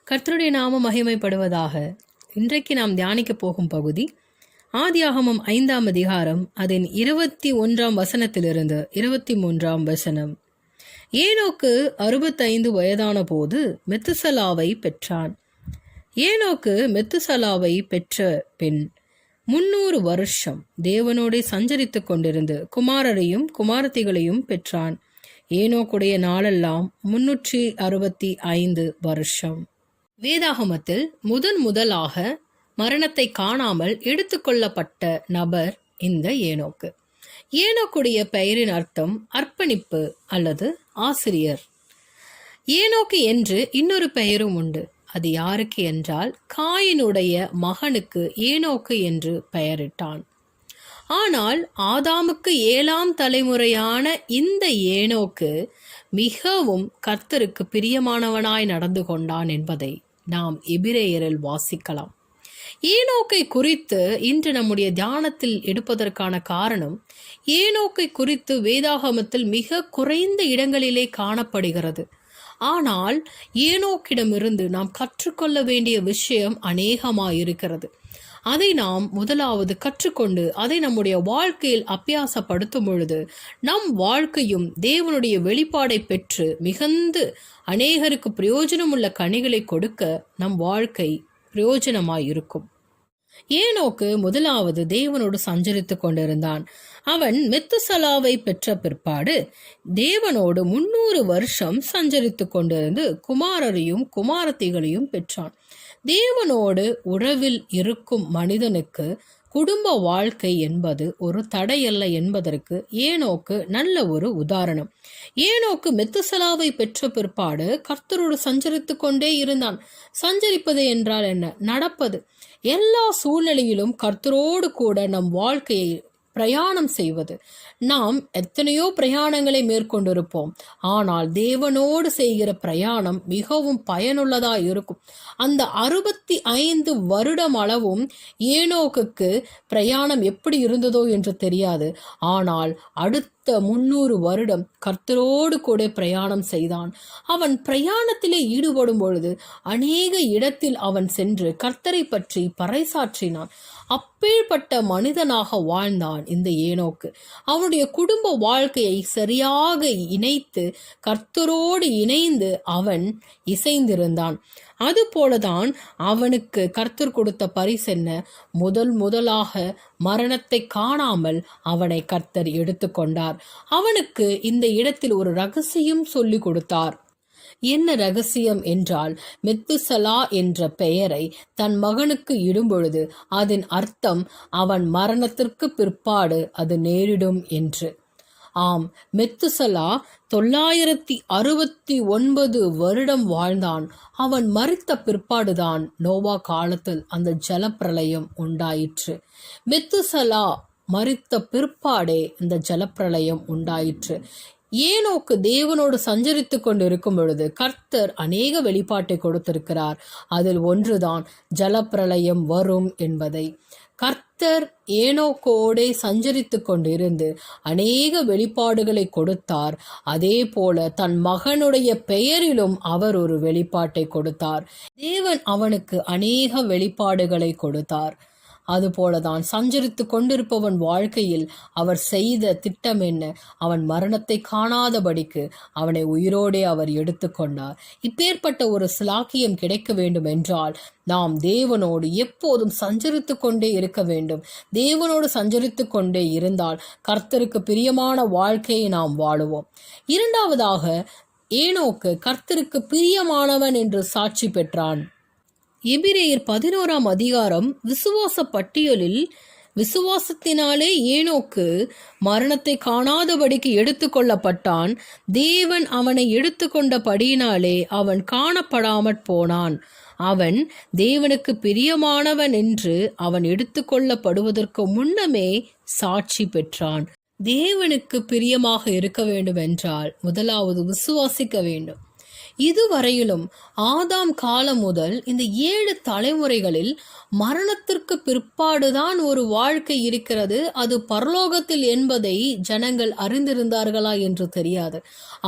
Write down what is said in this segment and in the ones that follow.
கர்த்தருடைய நாமம் மகிமைப்படுவதாக. இன்றைக்கு நாம் தியானிக்க போகும் பகுதி ஆதியாகமம் 5ஆம் அதிகாரம், அதன் 21ஆம் வசனத்திலிருந்து 23ஆம் வசனம். ஏனோக்கு 65 வயதான போது மெத்துசலாவை பெற்றான். ஏனோக்கு மெத்துசலாவை பெற்ற பின் 300 வருஷம் தேவனோடே சஞ்சரித்து கொண்டிருந்து குமாரரையும் குமாரத்திகளையும் பெற்றான். ஏனோக்குடைய நாளெல்லாம் 365 வருஷம். வேதாகமத்தில் முதலாக மரணத்தை காணாமல் எடுத்துக்கொள்ளப்பட்ட நபர் இந்த ஏனோக்கு. ஏனோக்குடைய பெயரின் அர்த்தம் அர்ப்பணிப்பு அல்லது ஆசிரியர். ஏனோக்கு என்று இன்னொரு பெயரும் உண்டு. அது யாருக்கு என்றால், காயினுடைய மகனுக்கு ஏனோக்கு என்று பெயரிட்டான். ஆனால் ஆதாமுக்கு 7ஆம் தலைமுறையான இந்த ஏனோக்கு மிகவும் கர்த்தருக்கு பிரியமானவனாய் நடந்து கொண்டான் என்பதை நாம் எபிரேயரில் வாசிக்கலாம். ஏனோக்கை குறித்து இன்று நம்முடைய தியானத்தில் எடுப்பதற்கான காரணம், ஏனோக்கை குறித்து வேதாகமத்தில் மிக குறைந்த இடங்களிலே காணப்படுகிறது. ஆனால் ஏனோக்கிடமிருந்து நாம் கற்றுக்கொள்ள வேண்டிய விஷயம் அநேகமாயிருக்கிறது. அதை நாம் முதலாவது கற்றுக்கொண்டு அதை நம்முடைய வாழ்க்கையில் அபியாசப்படுத்தும் பொழுது நம் வாழ்க்கையும் தேவனுடைய வெளிப்பாடை பெற்று மிகுந்து அநேகருக்கு பிரயோஜனமுள்ள கனிகளை கொடுக்க நம் வாழ்க்கை பிரயோஜனமாயிருக்கும். ஏனோக்கு முதலாவது தேவனோடு சஞ்சரித்து கொண்டிருந்தான். அவன் மெத்துசலாவை பெற்ற பிற்பாடு தேவனோடு 300 வருஷம் சஞ்சரித்து கொண்டிருந்து குமாரரையும் குமாரத்திகளையும் பெற்றான். தேவனோடு உறவில் இருக்கும் மனிதனுக்கு குடும்ப வாழ்க்கை என்பது ஒரு தடையல்ல என்பதற்கு ஏனோக்கு நல்ல ஒரு உதாரணம். ஏனோக்கு மெத்துசலாவை பெற்ற பிற்பாடு கர்த்தரோடு சஞ்சரித்து கொண்டே இருந்தான். சஞ்சரிப்பது என்றால் என்ன? நடப்பது. எல்லா சூழ்நிலையிலும் கர்த்தரோடு கூட நம் வாழ்க்கையை பிரயாணம் செய்வது. நாம் எத்தனையோ பிரயாணங்களை மேற்கொண்டிருப்போம். ஆனால் தேவனோடு செய்கிற பிரயாணம் மிகவும் பயனுள்ளதாக இருக்கும். அந்த 65 வருடம் அளவும் ஏனோக்குக்கு பிரயாணம் எப்படி இருந்ததோ என்று தெரியாது. ஆனால் அடுத்த 300 வருடம் கர்த்தரோடு கூட பிரயாணம் செய்தான். அவன் பிரயாணத்திலே ஈடுபடும் பொழுது அநேக இடத்தில் அவன் சென்று கர்த்தரை பற்றி பறைசாற்றினான். அப்பேற்பட்ட மனிதனாக வாழ்ந்தான் இந்த ஏனோக்கு. அவனுடைய குடும்ப வாழ்க்கையை சரியாக இணைத்து கர்த்தரோடு இணைந்து அவன் இசைந்திருந்தான். அதுபோலதான் அவனுக்கு கர்த்தர் கொடுத்த பரிசு என்ன? முதலாக மரணத்தை காணாமல் அவனை கர்த்தர் எடுத்துக்கொண்டார். அவனுக்கு இந்த இடத்தில் ஒரு ரகசியம் சொல்லி கொடுத்தார். என்ன ரகசியம் என்றால், மெத்துசலா என்ற பெயரை தன் மகனுக்கு இடும்பொழுது அதன் அர்த்தம் அவன் மரணத்திற்கு பிற்பாடு அது நேரிடும் என்று. ஆம், மெத்துசலா 969 வருடம் வாழ்ந்தான். அவன் மரித்த பிற்பாடுதான் நோவா காலத்தில் அந்த ஜலப்பிரளயம் உண்டாயிற்று. மெத்துசலா மரித்த பிற்பாடே இந்த ஜலப்பிரளயம் உண்டாயிற்று. ஏனோக்கு தேவனோடு சஞ்சரித்து கொண்டு இருக்கும் பொழுது கர்த்தர் அநேக வெளிப்பாட்டை கொடுத்திருக்கிறார். அதில் ஒன்றுதான் ஜலப்பிரளயம் வரும் என்பதை. கர்த்தர் ஏனோக்கோடே சஞ்சரித்து கொண்டிருந்து அநேக வெளிப்பாடுகளை கொடுத்தார். அதே போல தன் மகனுடைய பெயரிலும் அவர் ஒரு வெளிப்பாட்டை கொடுத்தார். தேவன் அவனுக்கு அநேக வெளிப்பாடுகளை கொடுத்தார். அதுபோலதான் சஞ்சரித்து கொண்டிருப்பவன் வாழ்க்கையில் அவர் செய்த திட்டம் என்ன? அவன் மரணத்தை காணாதபடிக்கு அவனை உயிரோடே அவர் எடுத்துக்கொண்டார். இப்பேற்பட்ட ஒரு சிலாக்கியம் கிடைக்க வேண்டும் என்றால் நாம் தேவனோடு எப்போதும் சஞ்சரித்து கொண்டே இருக்க வேண்டும். தேவனோடு சஞ்சரித்து கொண்டே இருந்தால் கர்த்தருக்கு பிரியமான வாழ்க்கையை நாம் வாழுவோம். இரண்டாவதாக, ஏனோக்கு கர்த்தருக்கு பிரியமானவன் என்று சாட்சி பெற்றான். எபிரேயர் 11ஆம் அதிகாரம் விசுவாச பட்டியலில் விசுவாசத்தினாலே ஏனோக்கு மரணத்தை காணாதபடிக்கு எடுத்துக்கொள்ளப்பட்டான். தேவன் அவனை எடுத்துக்கொண்டபடியினாலே அவன் காணப்படாமற் போனான். அவன் தேவனுக்கு பிரியமானவன் என்று அவன் எடுத்துக்கொள்ளப்படுவதற்கு முன்னமே சாட்சி பெற்றான். தேவனுக்கு பிரியமாக இருக்க வேண்டும் என்றால் முதலாவது விசுவாசிக்க வேண்டும். இதுவரையிலும் ஆதாம் காலம் முதல் இந்த 7 தலைமுறைகளில் மரணத்திற்கு பிற்பாடுதான் ஒரு வாழ்க்கை இருக்கிறது, அது பரலோகத்தில் என்பதை ஜனங்கள் அறிந்திருந்தார்களா என்று தெரியாது.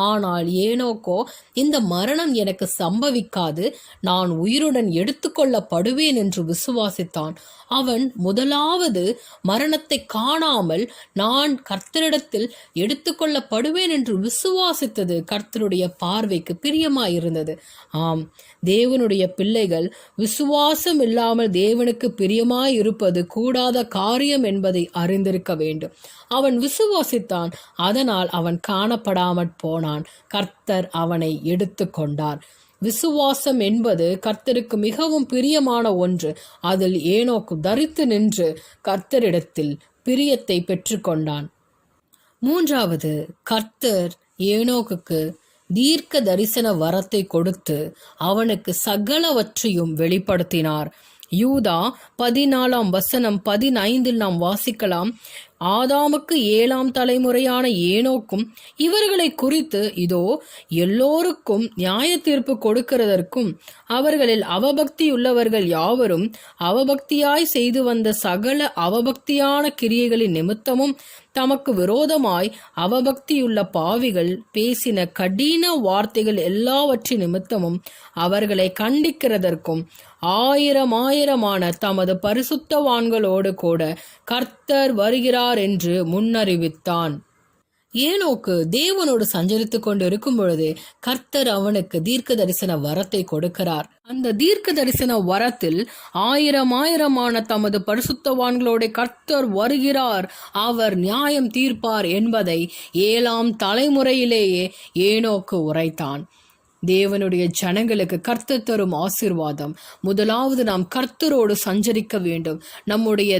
ஆனால் ஏனோக்கோ இந்த மரணம் எனக்கு சம்பவிக்காது, நான் உயிருடன் எடுத்துக்கொள்ளப்படுவேன் என்று விசுவாசித்தான். அவன் முதலாவது மரணத்தை காணாமல் நான் கர்த்தரிடத்தில் எடுத்துக்கொள்ளப்படுவேன் என்று விசுவாசித்தது கர்த்தருடைய பார்வைக்கு பிரியமாயிருந்தது. ஆம், தேவனுடைய பிள்ளைகள் விசுவாசம் இல்லாமல் தேவனுக்கு பிரியமாயிருப்பது கூடாத காரியம் என்பதை அறிந்திருக்க வேண்டும். அவன் விசுவாசித்தான், அதனால் அவன் காணப்படாமற் போனான். கர்த்தர் அவனை எடுத்து கொண்டார். விசுவாசம் என்பது கர்த்தருக்கு மிகவும் பிரியமான ஒன்று. அதில் ஏனோக்கு தரித்து நின்று கர்த்தரிடத்தில் பிரியத்தை பெற்றுக்கொண்டான். மூன்றாவது, கர்த்தர் ஏனோக்குக்கு தீர்க்க தரிசன வரத்தை கொடுத்து அவனுக்கு சகலவற்றையும் வெளிப்படுத்தினார். யூதா 14:15 நாம் வாசிக்கலாம். ஆதாமுக்கு 7ஆம் தலைமுறையான ஏனோக்கும் இவர்களை குறித்து இதோ எல்லோருக்கும் நியாய தீர்ப்பு கொடுக்கிறதற்கும் அவர்களில் அவபக்தியுள்ளவர்கள் யாவரும் அவபக்தியாய் செய்து வந்த சகல அவபக்தியான கிரியைகளின் நிமித்தமும் தமக்கு விரோதமாய் அவபக்தியுள்ள பாவிகள் பேசின கடின வார்த்தைகள் எல்லாவற்றின் நிமித்தமும் அவர்களை கண்டிக்கிறதற்கும் ஆயிரமான தமது பரிசுத்தவான்களோடு கூட கர்த்தர் வருகிறார் என்று முன்னறிவித்தான். ஏனோக்கு தேவனோடு சஞ்சரித்துக் கொண்டு இருக்கும் பொழுது கர்த்தர் அவனுக்கு தீர்க்க தரிசன வரத்தை கொடுக்கிறார். அந்த தீர்க்க தரிசன வரத்தில் ஆயிரமான தமது பரிசுத்தவான்களோட கர்த்தர் வருகிறார், அவர் நியாயம் தீர்ப்பார் என்பதை 7ஆம் தலைமுறையிலேயே ஏனோக்கு உரைத்தான். தேவனுடைய ஜனங்களுக்கு கர்த்தர் தரும் ஆசீர்வாதம். முதலாவது, நாம் கர்த்தரோடு சஞ்சரிக்க வேண்டும். நம்முடைய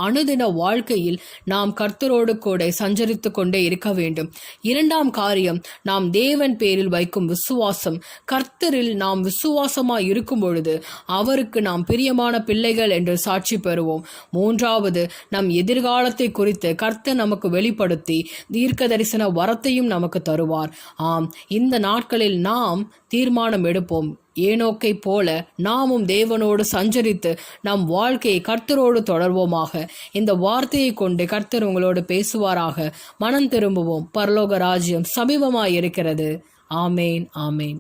அனுதின வாழ்க்கையில் நாம் கர்த்தரோடு கூட சஞ்சரித்து கொண்டே இருக்க வேண்டும். 2ஆம் காரியம், நாம் தேவன் பேரில் வைக்கும் விசுவாசம். கர்த்தரில் நாம் விசுவாசமாய் இருக்கும் பொழுது அவருக்கு நாம் பிரியமான பிள்ளைகள் என்று சாட்சி பெறுவோம். 3வது, நம் எதிர்காலத்தை குறித்து கர்த்தர் நமக்கு வெளிப்படுத்தி தீர்க்க தரிசன வரத்தையும் நமக்கு தருவார். ஆம், இந்த நாட்களில் நாம் தீர்மானம் எடுப்போம். ஏனோக்கை போல நாமும் தேவனோடு சஞ்சரித்து நம் வாழ்க்கையை கர்த்தரோடு தொடர்வோமாக. இந்த வார்த்தையை கொண்டு கர்த்தர் உங்களோடு பேசுவாராக. மனம் திரும்புவோம். பரலோக ராஜ்யம் சமீபமாய் இருக்கிறது. ஆமேன், ஆமேன்.